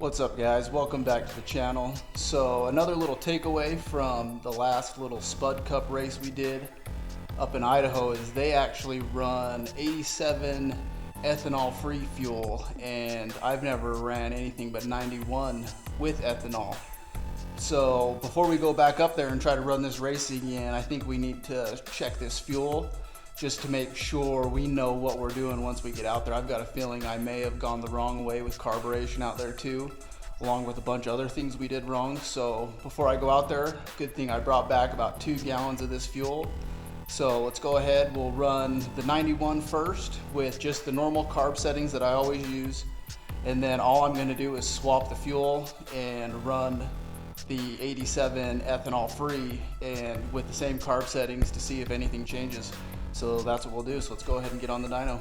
What's up guys, welcome back to the channel. So another little takeaway from the last little Spud Cup race we did up in Idaho is they actually run 87 ethanol free fuel, and I've never ran anything but 91 with ethanol. So before we go back up there and try to run this race again, I think we need to check this fuel just to make sure we know what we're doing once we get out there. I've got a feeling I may have gone the wrong way with carburation out there too, along with a bunch of other things we did wrong. So before I go out there, good thing I brought back about 2 gallons of this fuel. So let's go ahead, we'll run the 91 first with just the normal carb settings that I always use. And then all I'm gonna do is swap the fuel and run the 87 ethanol free and with the same carb settings to see if anything changes. So that's what we'll do. So let's go ahead and get on the dyno.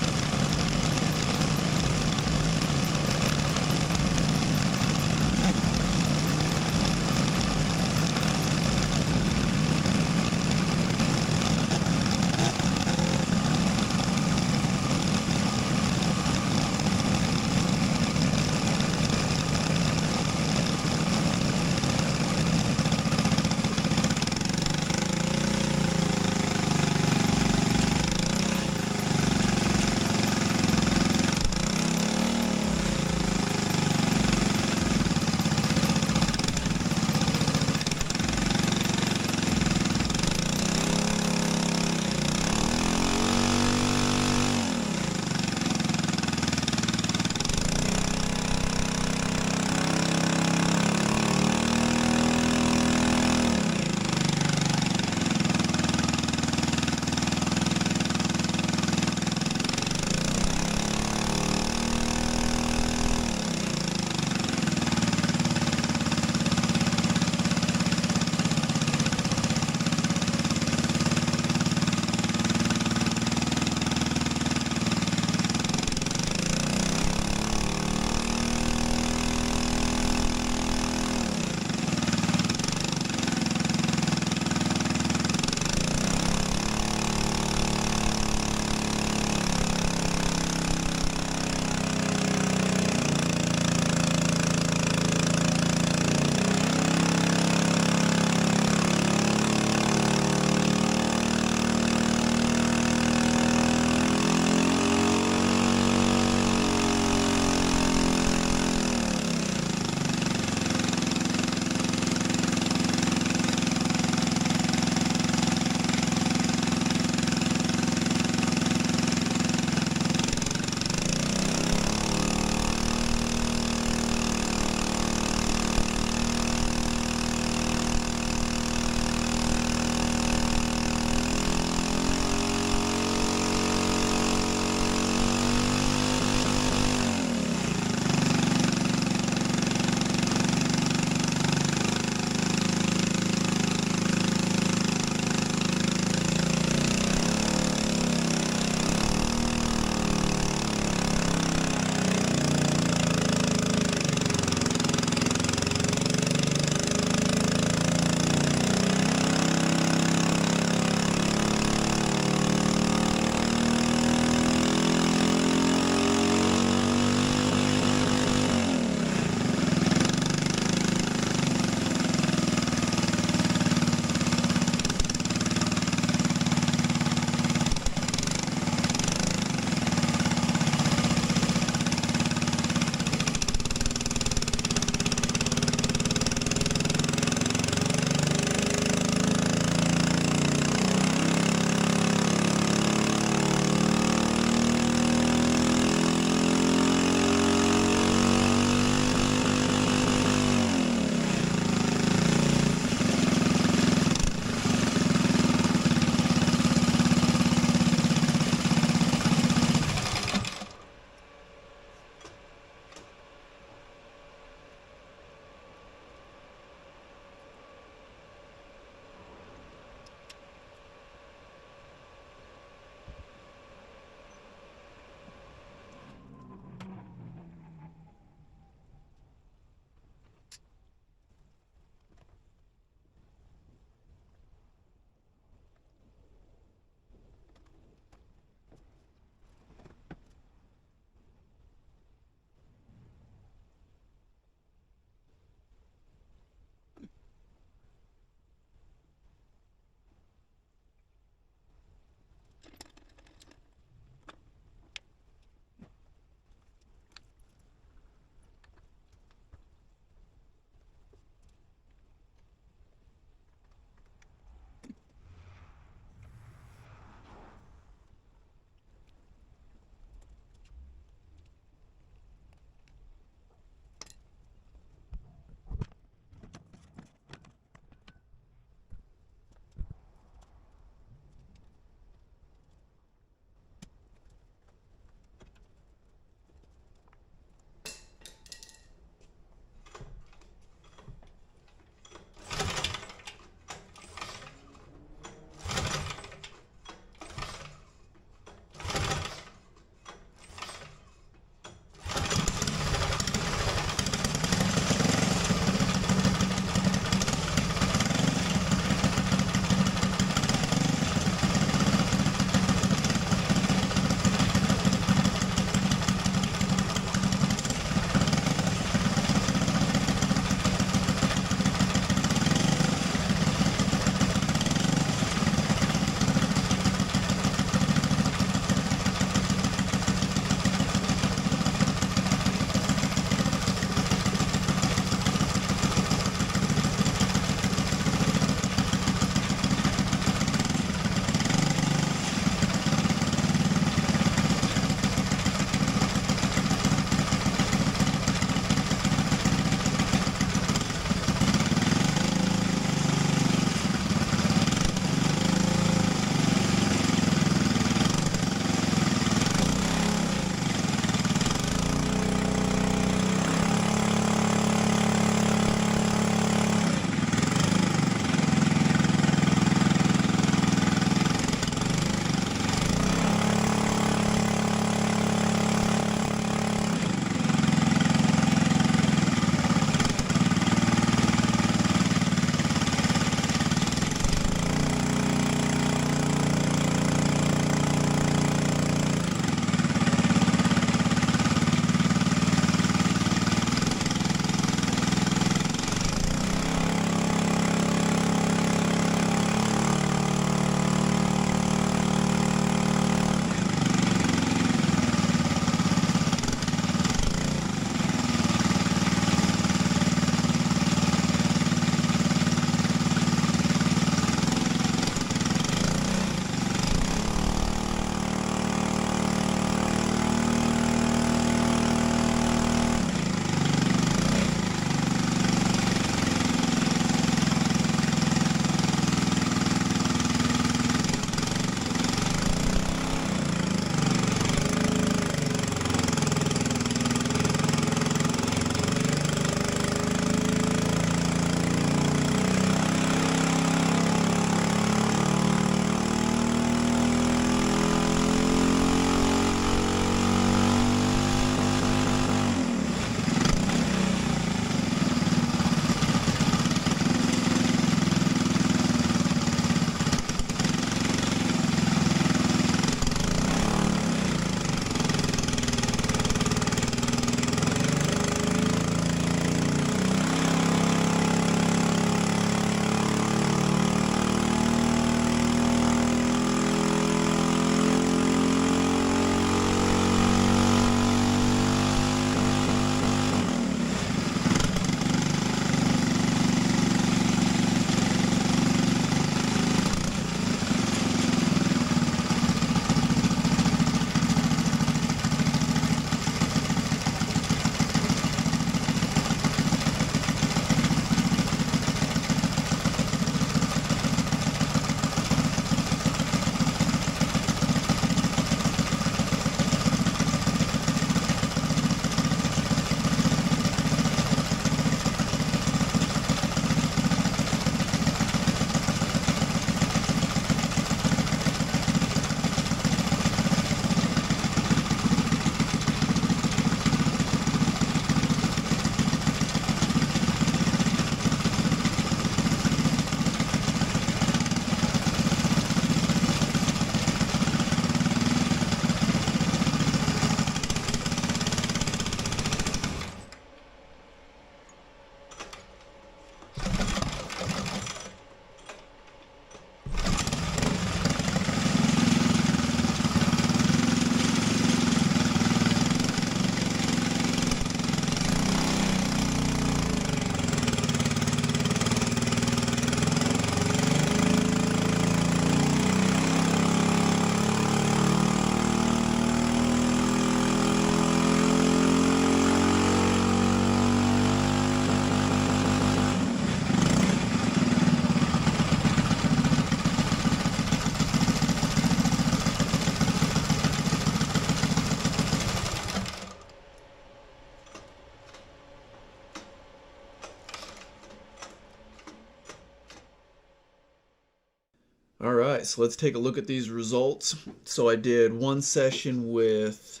Alright, so let's take a look at these results. So I did one session with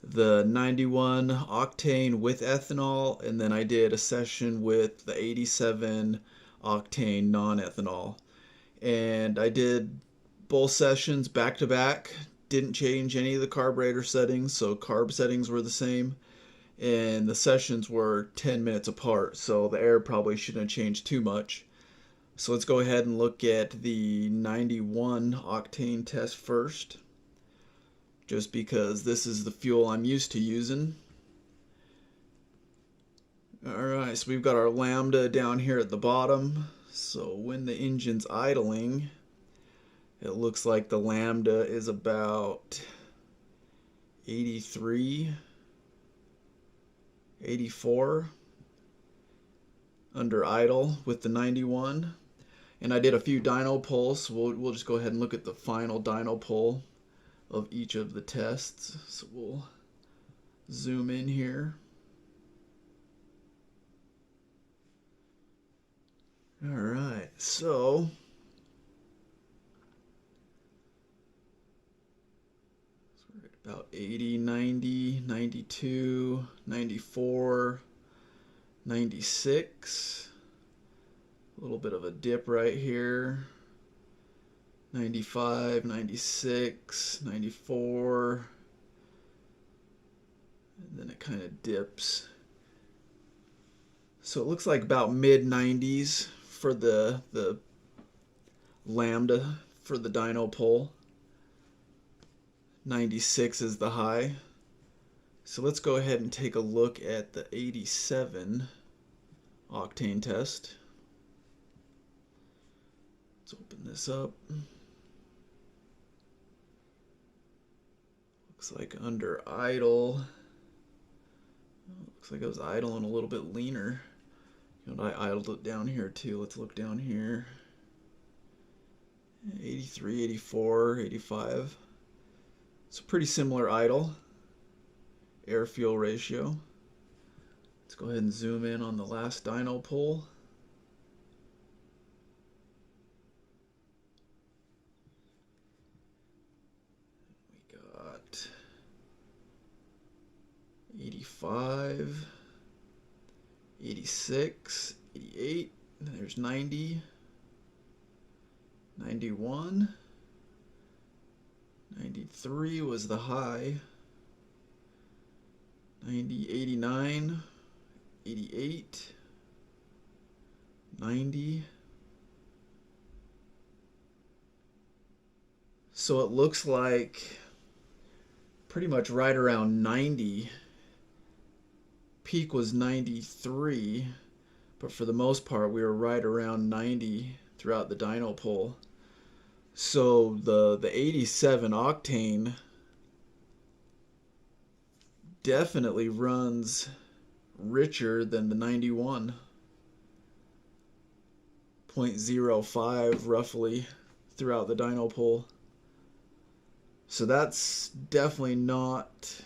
the 91 octane with ethanol, and then I did a session with the 87 octane non-ethanol. And I did both sessions back to back, didn't change any of the carburetor settings, so carb settings were the same. And the sessions were 10 minutes apart, so the air probably shouldn't have changed too much. So let's go ahead and look at the 91 octane test first, just because this is the fuel I'm used to using. Alright, so we've got our lambda down here at the bottom. So when the engine's idling, it looks like the lambda is about 83, 84 under idle with the 91. And I did a few dyno pulls, so we'll just go ahead and look at the final dyno pull of each of the tests. So we'll zoom in here. Alright, so we're at about 80, 90, 92, 94, 96. A little bit of a dip right here. 95, 96, 94. And then it kind of dips. So it looks like about mid 90s for the lambda for the dyno pull. 96 is the high. So let's go ahead and take a look at the 87 octane test. Let's open this up. Looks like under idle. Looks like I was idling a little bit leaner. You know, I idled it down here too. Let's look down here. 83, 84, 85. It's a pretty similar idle. Air fuel ratio. Let's go ahead and zoom in on the last dyno pull. We got 85, 86, 88, there's 90, 91, 93 was the high, 90, 89, 88, 90. So it looks like pretty much right around 90. Peak was 93, but for the most part we were right around 90 throughout the dyno pull. So the 87 octane definitely runs richer than the 91. 0.05 roughly throughout the dyno pull. So that's definitely not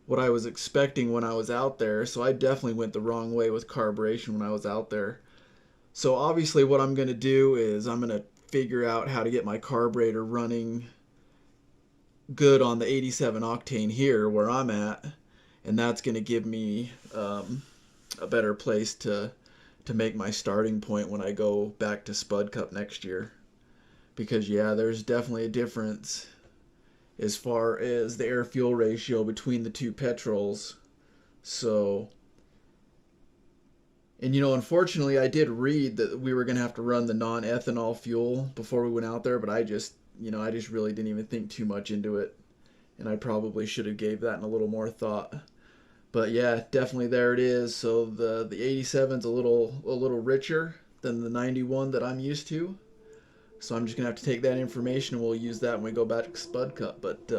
what I was expecting when I was out there. So I definitely went the wrong way with carburation when I was out there. So obviously what I'm going to do is I'm going to figure out how to get my carburetor running good on the 87 octane here where I'm at, and that's going to give me a better place to make my starting point when I go back to Spud Cup next year. Because yeah, there's definitely a difference as far as the air fuel ratio between the two petrols. So, and you know, unfortunately I did read that we were going to have to run the non-ethanol fuel before we went out there, but I just really didn't even think too much into it, and I probably should have gave that a little more thought. But yeah, definitely there it is. So the 87's a little richer than the 91 that I'm used to. So I'm just going to have to take that information and we'll use that when we go back to Spud Cup. But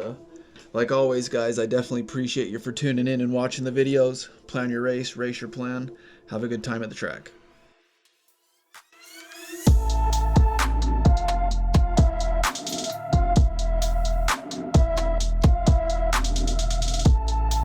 like always, guys, I definitely appreciate you for tuning in and watching the videos. Plan your race, race your plan. Have a good time at the track.